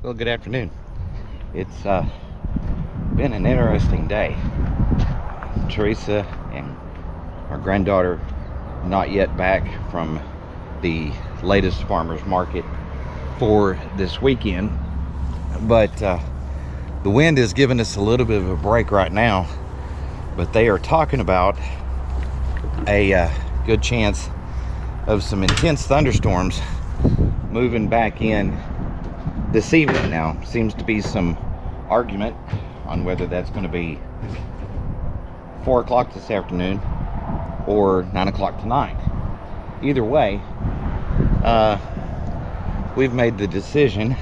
Well, good afternoon. It's been an interesting day. Teresa and our granddaughter not yet back from the latest farmers market for this weekend, but the wind is giving us a little bit of a break right now, but they are talking about a good chance of some intense thunderstorms moving back in this evening. Now seems to be some argument on whether that's going to be 4 o'clock this afternoon or 9 o'clock tonight. Either way, we've made the decision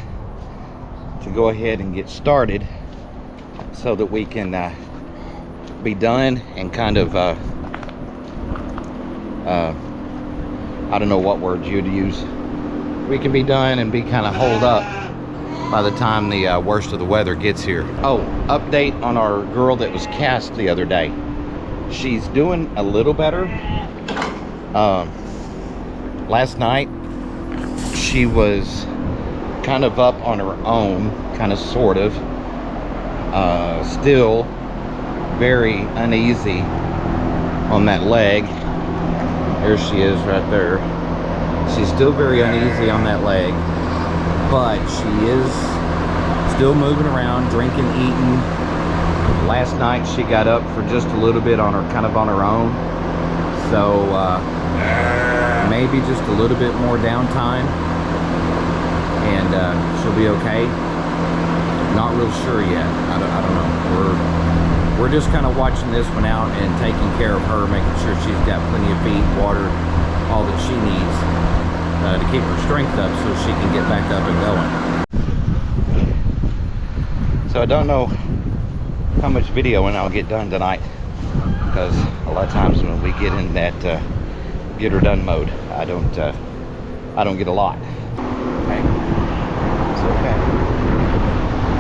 to go ahead and get started so that we can be done and kind of I don't know what words you'd use. We can be done and be kind of holed up by the time the worst of the weather gets here. Oh, update on our girl that was cast the other day. She's doing a little better. Last night she was kind of up on her own, kind of sort of, still very uneasy on that leg. There she is right there. She's still very uneasy on that leg, but she is still moving around, drinking, eating. Last night she got up for just a little bit on her, kind of on her own. So maybe just a little bit more downtime and she'll be okay. Not real sure yet. I don't know. We're just kind of watching this one out and taking care of her, making sure she's got plenty of feed, water, all that she needs to keep her strength up so she can get back up and going. So I don't know how much videoing I'll get done tonight, because a lot of times when we get in that get her done mode, I don't get a lot. Okay, it's okay.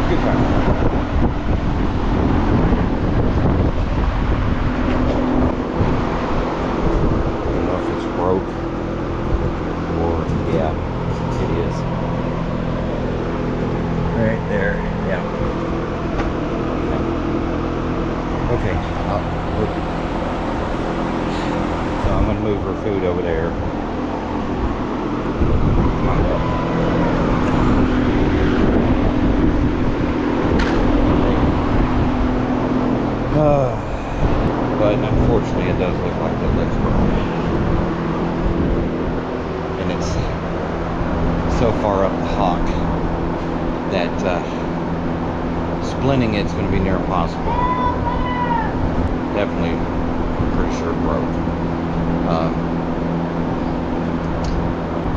Good time. Broke, or yeah, it is right there. Yeah. Okay. So I'm gonna move her food over there. Come on, girl. But unfortunately, it does look like that leg's broken. And it's so far up the hock that splinting it's going to be near impossible. Definitely pretty sure it broke.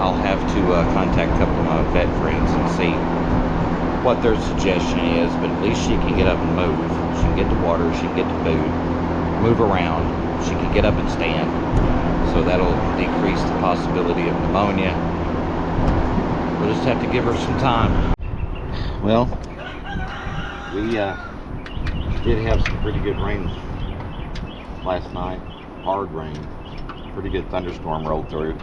I'll have to contact a couple of my vet friends and see what their suggestion is, but at least she can get up and move. She can get the water, she can get the food, move around, she can get up and stand. So that'll decrease the possibility of pneumonia. We'll just have to give her some time. Well, we did have some pretty good rain last night. Hard rain. Pretty good thunderstorm rolled through.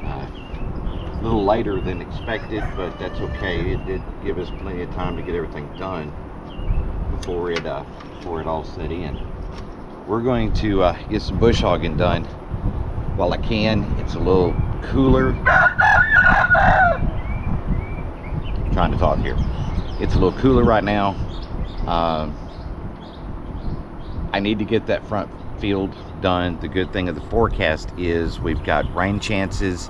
A little later than expected, but that's okay. It did give us plenty of time to get everything done before it all set in. We're going to get some bush hogging done while I can. It's a little cooler. I'm trying to talk here. It's a little cooler right now. I need to get that front field done. The good thing of the forecast is we've got rain chances,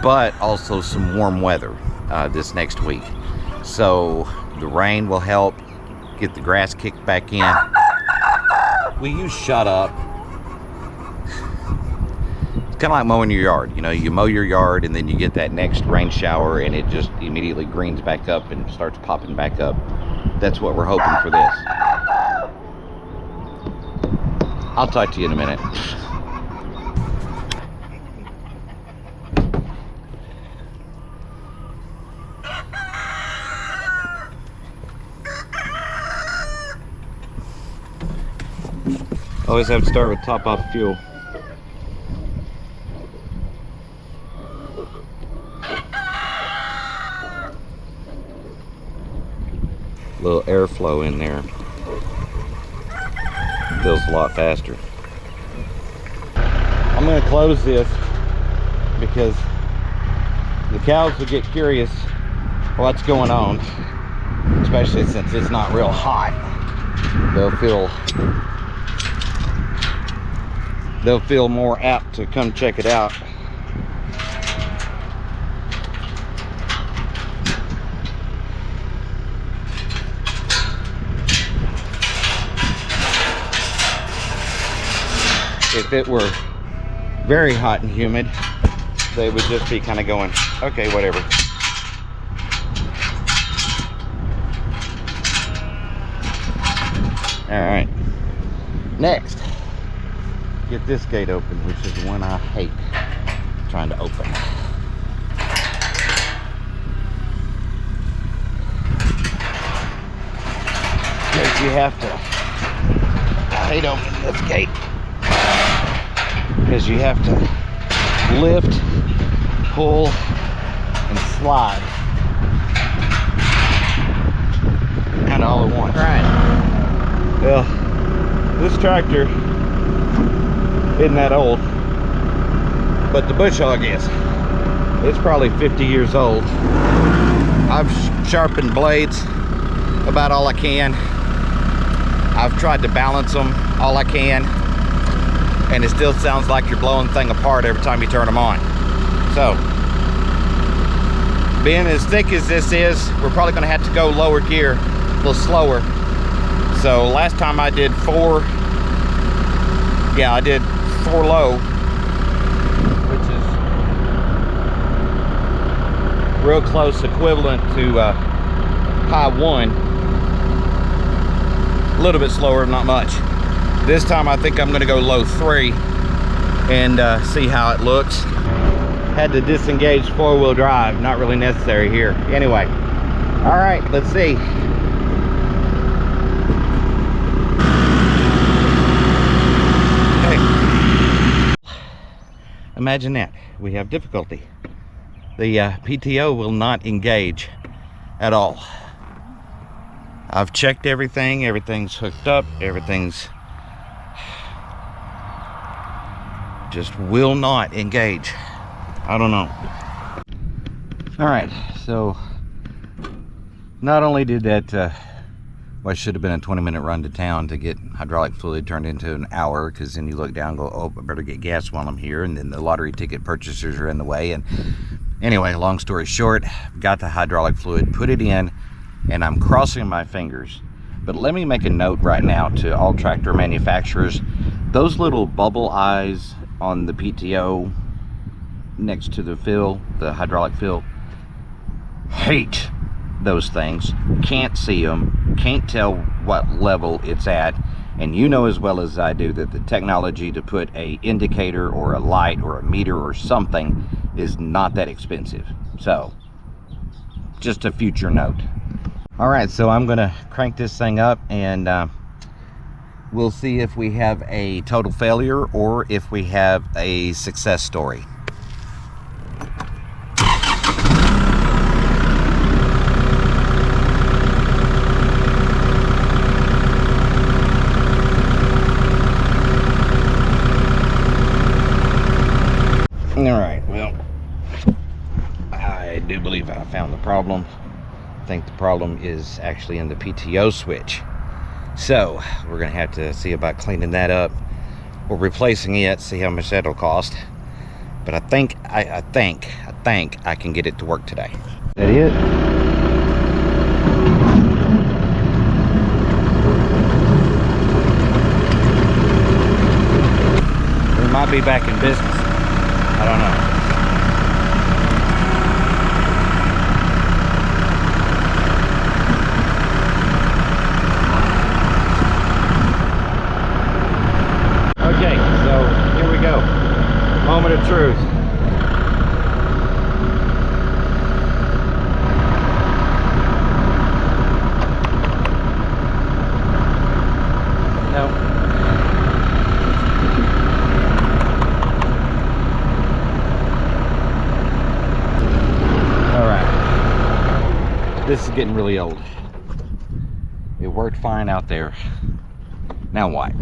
but also some warm weather this next week. So the rain will help get the grass kicked back in. Will you shut up? Kind of like mowing your yard. You know, you mow your yard and then you get that next rain shower and it just immediately greens back up and starts popping back up. That's what we're hoping for this. I'll talk to you in a minute. Always have to start with top off fuel. A little airflow in there. Feels a lot faster. I'm gonna close this because the cows will get curious what's going on, especially since it's not real hot. They'll feel more apt to come check it out. If it were very hot and humid, they would just be kind of going, okay, whatever. All right, next, get this gate open, which is the one I hate trying to open. Because you have to, I hate opening this gate, because you have to lift, pull, and slide kind of all at once. Right. Well, this tractor isn't that old, but the bush hog is. It's probably 50 years old. I've sharpened blades about all I can. I've tried to balance them all I can, and it still sounds like you're blowing the thing apart every time you turn them on. So, being as thick as this is, we're probably gonna have to go lower gear, a little slower. So last time I did I did 4 low, which is real close equivalent to high 1. A little bit slower, not much. This time I think I'm gonna go low 3 and see how it looks. Had to disengage 4-wheel drive, not really necessary here. Anyway, all right, let's see. Imagine that, we have difficulty. The PTO will not engage at all. I've checked everything, everything's hooked up, everything's just will not engage. I don't know. All right, so not only did that what should have been a 20-minute run to town to get hydraulic fluid turned into an hour, because then you look down and go, oh, I better get gas while I'm here, and then the lottery ticket purchasers are in the way. And anyway, long story short, got the hydraulic fluid, put it in, and I'm crossing my fingers. But let me make a note right now to all tractor manufacturers. Those little bubble eyes on the PTO next to the fill, the hydraulic fill, hate those things. Can't see them, can't tell what level it's at. And you know as well as I do that the technology to put a indicator or a light or a meter or something is not that expensive. So just a future note. All right, so I'm gonna crank this thing up, and we'll see if we have a total failure or if we have a success story. All right, well, I do believe I found the problem. I think the problem is actually in the PTO switch. So we're gonna have to see about cleaning that up or replacing it, see how much that'll cost. But I think I can get it to work today. Is that it? We might be back in business. I don't know. Okay, so here we go. Moment of truth. No. This is getting really old. It worked fine out there. Now what?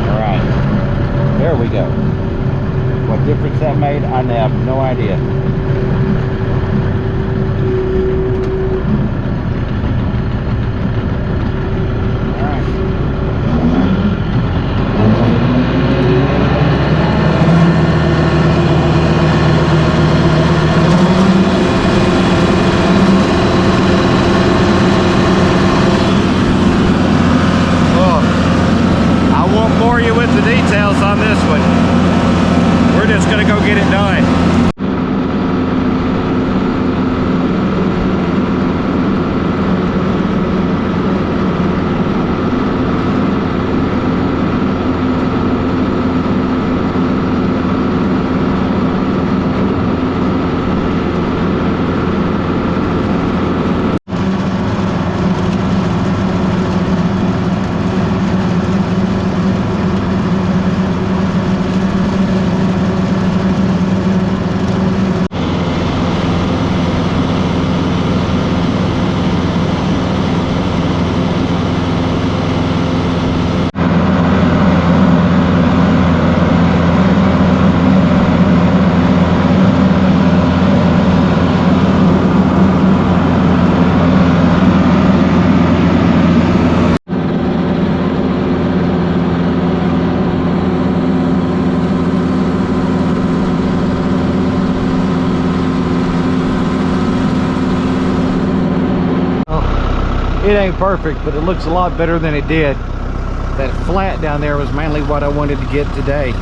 Alright. There we go. What difference that made, I have no idea. On this one, we're just gonna go get it done. It ain't perfect, but it looks a lot better than it did. That flat down there was mainly what I wanted to get today,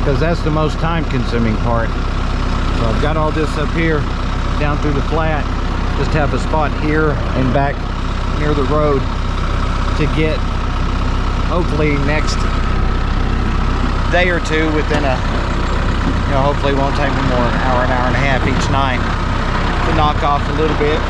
because that's the most time-consuming part. So I've got all this up here, down through the flat. Just have a spot here and back near the road to get, hopefully next day or two, within a, hopefully it won't take me more than an hour and a half each night to knock off a little bit.